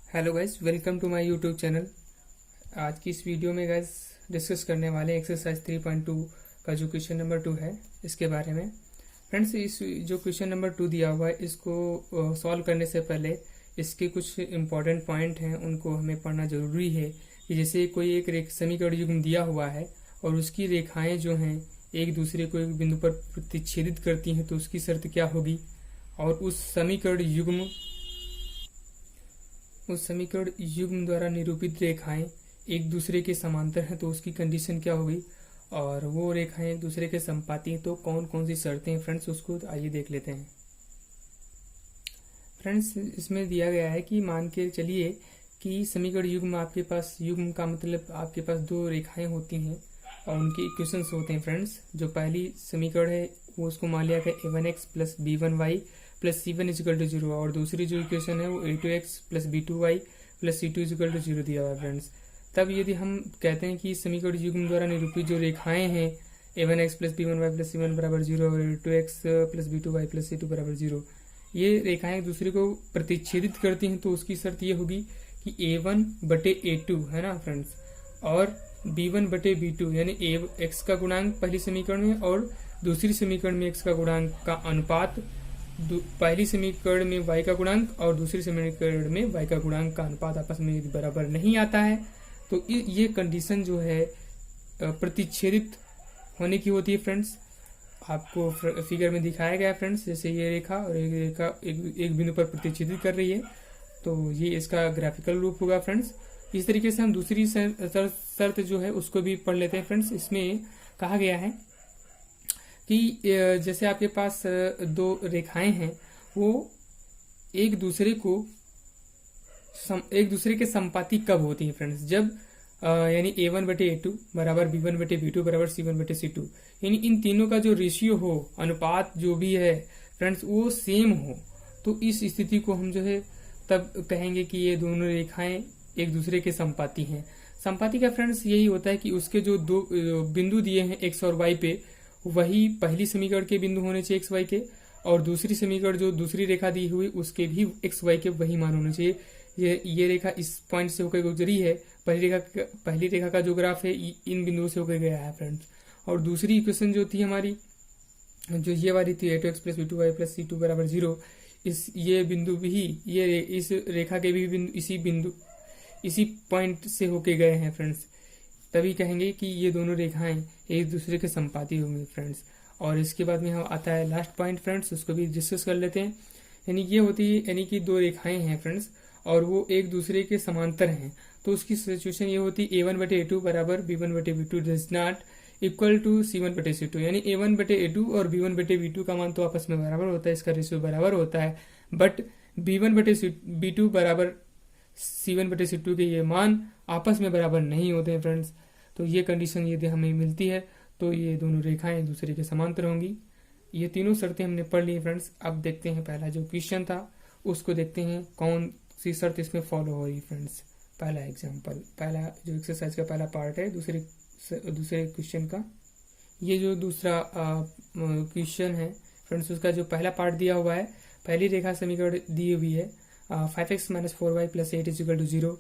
Hello guys, welcome to my YouTube channel. आज की इस वीडियो में गाइस डिस्कस करने वाले एक्सरसाइज 3.2 का जो क्वेश्चन नंबर 2 है इसके बारे में। फ्रेंड्स, इस जो क्वेश्चन नंबर 2 दिया हुआ है इसको सॉल्व करने से पहले इसके कुछ इम्पॉर्टेंट पॉइंट हैं, उनको हमें पढ़ना ज़रूरी है। कि जैसे कोई एक समीकरण युग्म दिया हुआ है और उसकी रेखाएं जो हैं एक दूसरे को एक बिंदु पर प्रतिच्छेदित करती हैं, तो उसकी शर्त क्या होगी। और उस समीकरण युग्म द्वारा निरूपित रेखाएं एक दूसरे के समांतर हैं, तो उसकी कंडीशन क्या होगी। और वो रेखाएं एक दूसरे के संपाती हैं, तो कौन कौन सी शर्तें हैं फ्रेंड्स, उसको आइए देख लेते हैं। फ्रेंड्स, इसमें दिया गया है कि मान के चलिए कि समीकरण युग्म आपके पास, युग्म का मतलब आपके पास दो रेखाएं होती हैं और उनके इक्वेशंस होते हैं। फ्रेंड्स, जो पहली समीकरण है वो उसको मान लिया गया a1x plus b1y plus c1 is equal to 0, और दूसरी जो इक्वेशन है वो a2x plus b2y plus c2 is equal to 0 दिया हुआ है। फ्रेंड्स, तब यदि हम कहते हैं कि समीकरण युग्म द्वारा निरूपित जो रेखाएं हैं a1x plus b1y plus c1 बराबर 0 और a2x plus b2y plus c2 बराबर 0, ये रेखाएं एक दूसरे को प्रतिच्छेदित करती हैं, तो उसकी शर्त ये होगी कि a1 बटे a2 है ना फ्रेंड्स, और b1 बटे b2 यानी x का गुणांक पहली समीकरण में और दूसरी समीकरण में x का गुणांक का अनुपात, पहली समीकरण में y का गुणांक और दूसरी समीकरण में y का गुणांक का अनुपात आपस में यदि बराबर नहीं आता है, तो ये कंडीशन जो है प्रतिच्छेदित होने की होती है। फ्रेंड्स, आपको फिगर में दिखाया गया है फ्रेंड्स, जैसे ये रेखा और एक रेखा एक बिंदु पर प्रतिच्छेदित कर रही है, तो ये इसका ग्राफिकल रूप होगा। फ्रेंड्स, इस तरीके से हम दूसरी शर्त जो है उसको भी पढ़ लेते हैं। फ्रेंड्स, इसमें कहा गया है कि जैसे आपके पास दो रेखाएं हैं, वो एक दूसरे के संपाती कब होती हैं फ्रेंड्स, जब यानी a1 बटे a2 बराबर b1 बटे b2 बराबर c1 बटे c2, यानी इन तीनों का जो रेशियो हो, अनुपात जो भी है फ्रेंड्स, वो सेम हो, तो इस स्थिति को हम जो है तब कहेंगे कि ये दोनों रेखाएं एक दूसरे के संपाती हैं। संपाती का फ्रेंड्स यही होता है कि उसके जो दो बिंदु दिए हैं x और y पे, वही पहली समीकरण के बिंदु होने चाहिए x y के, और दूसरी समीकरण जो दूसरी रेखा दी हुई उसके भी x y के वही मान होने चाहिए। ये रेखा इस पॉइंट से होकर गुजरी है, पहली रेखा का जो ग्राफ है इन बिंदुओं से होकर गया है फ्रेंड्स। और दूसरी इक्वेशन जो थी हमारी, जो ये वाली थी a2x plus b2y plus c2 बराबर 0, ये बिंदु भी इस रेखा के भी बिंदु इसी पॉइंट से होके गए हैं फ्रेंड्स, तभी कहेंगे कि ये दोनों रेखाएं एक दूसरे के संपाती होंगी फ्रेंड्स। और इसके बाद में हम आता है लास्ट पॉइंट फ्रेंड्स, उसको भी डिस्कस कर लेते हैं। यानी ये होती है, यानी कि दो रेखाएं हैं फ्रेंड्स और वो एक दूसरे के समांतर हैं, तो उसकी सिचुएशन ये होती है a1 बटे a2 बराबर b1 बटे b2 does not equal to c1 बटे c2, यानी a1 बटे a2 और b1 बटे b2 का मान तो आपस में बराबर होता है, इसका रेशियो बराबर होता है, बट b1 बटे b2 बराबर c1 बटे c2 के ये मान आपस में बराबर नहीं होते हैं फ्रेंड्स। तो ये कंडीशन यदि हमें मिलती है तो ये दोनों रेखाएं एक दूसरे के समांतर होंगी। ये तीनों शर्तें हमने पढ़ ली फ्रेंड्स। अब देखते हैं पहला जो क्वेश्चन था उसको देखते हैं कौन सी शर्त इसमें फॉलो हो रही फ्रेंड्स। पहला एग्जाम्पल, पहला जो एक्सरसाइज का पहला पार्ट है दूसरे क्वेश्चन का, ये जो दूसरा क्वेश्चन है फ्रेंड्स, उसका जो पहला पार्ट दिया हुआ है, पहली रेखा समीकरण दी हुई है 5x minus 4y plus 8 equal to 0,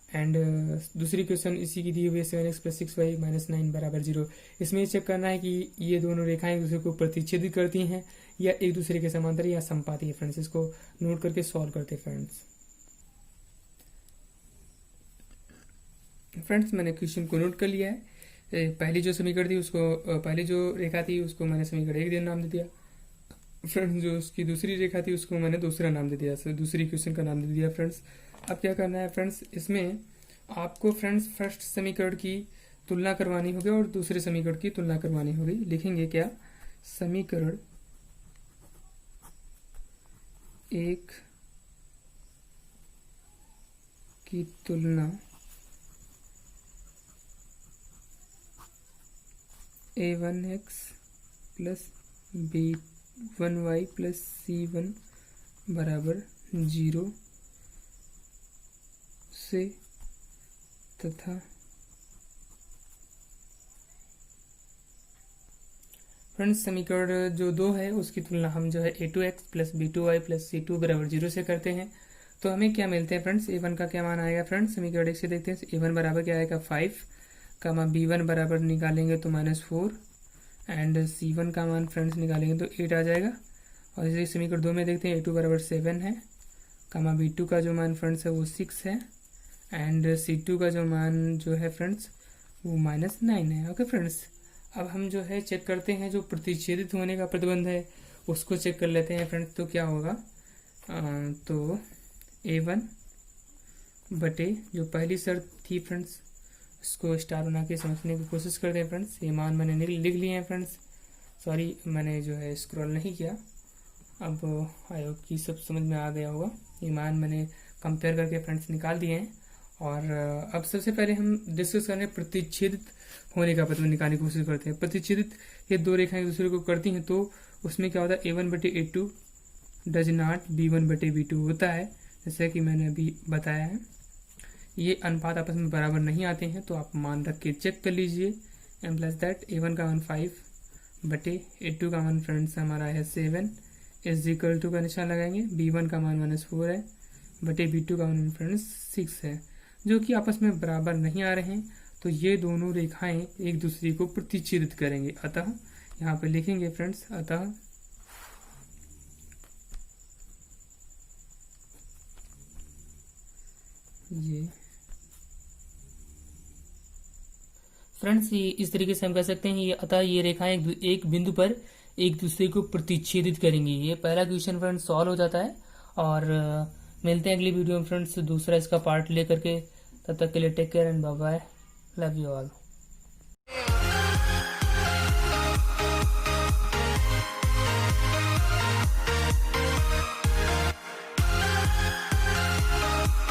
and दूसरी क्वेश्चन इसी की दी हुई है 7x प्लस 6y माइनस 9 बराबर 0। इसमें चेक करना है कि ये दोनों रेखाएं एक दूसरे को प्रतिच्छेदित करती हैं या एक दूसरे के समांतर या संपाती है फ्रेंड्स। इसको नोट करके सॉल्व करते फ्रेंड्स। फ्रेंड्स, मैंने क्वेश्चन को नोट कर लिया है। पहली जो समीकरण थी उसको, पहली जो रेखा थी उसको मैंने समीकरण 1 नाम दे दिया फ्रेंड्स, जो उसकी दूसरी रेखा थी उसको मैंने दूसरा नाम दे दिया, दूसरी क्वेश्चन का नाम दे दिया फ्रेंड्स। अब क्या करना है फ्रेंड्स, इसमें आपको फ्रेंड्स फर्स्ट समीकरण की तुलना करवानी होगी और दूसरे समीकरण की तुलना करवानी होगी। लिखेंगे क्या, समीकरण 1 की तुलना a1x plus b1y plus c1 बराबर 0 से तथा फ्रेंड्स समीकरण जो 2 है उसकी तुलना हम जो है a2x plus b2y plus c2 बराबर 0 से करते हैं। तो हमें क्या मिलते हैं फ्रेंड्स, A1 का क्या मान आएगा फ्रेंड्स, समीकरण 1 से देखते हैं। A1 बराबर क्या आएगा 5, B1 बराबर निकालेंगे तो -4 एंड C1 का मान फ्रेंड्स निकालेंगे तो 8 आ जाएगा। और इसे समीकरण 2 में देखते हैं A2 बराबर 7 है, B2 का जो मान फ्रेंड्स है वो 6 है एंड C2 का जो मान जो है फ्रेंड्स वो -9 है। ओके फ्रेंड्स, अब हम जो है चेक करते हैं जो प्रतिच्छेदित होने का प्रतिबंध है उसको चेक कर लेते हैं फ्रेंड्स। तो क्या होगा, तो A1 बटे जो पहली शर्त थी फ्रेंड्स इसको स्टार बना के समझने की कोशिश करते हैं फ्रेंड्स। ये मान मैंने लिख लिए हैं फ्रेंड्स, सॉरी मैंने जो है स्क्रॉल नहीं किया, अब आई होप कि सब समझ में आ गया होगा। ये मान मैंने कंपेयर करके फ्रेंड्स निकाल दिए हैं। और अब सबसे पहले हम डिस्कस करें प्रतिच्छेदित होने का प्रतिबंध निकालने की कोशिश करते हैं। प्रतिच्छेदित ये दो रेखाएं एक दूसरे को करती हैं तो उसमें क्या होता है, A1 बटे A2 डज नॉट B1 बटे B2 होता है, जैसे कि मैंने अभी बताया है। ये अनुपात आपस में बराबर नहीं आते हैं तो आप मान रख के चेक कर लीजिए। एम प्लस दैट A1 का मान 5 बटे A2 का मान फ्रेंड्स हमारा है 7 इज इक्वल टू का निशान लगाएंगे, B1 का मान -4 है बटे B2 का मान फ्रेंड्स 6 है, जो कि आपस में बराबर नहीं आ रहे हैं। तो ये दोनों रेखाएं एक दूसरे को प्रतिच्छेदित करेंगे। अतः यहाँ पे लिखेंगे फ्रेंड्स, अतः ये फ्रेंड्स ये इस तरीके से हम कह सकते हैं, ये अतः ये रेखाएं एक बिंदु पर एक दूसरे को प्रतिच्छेदित करेंगी। ये पहला क्वेश्चन फ्रेंड्स सॉल्व हो जाता है। और मिलते हैं अगली वीडियो में फ्रेंड्स दूसरा इसका पार्ट लेकर के। तब तक के लिए take care and bye bye, love you all.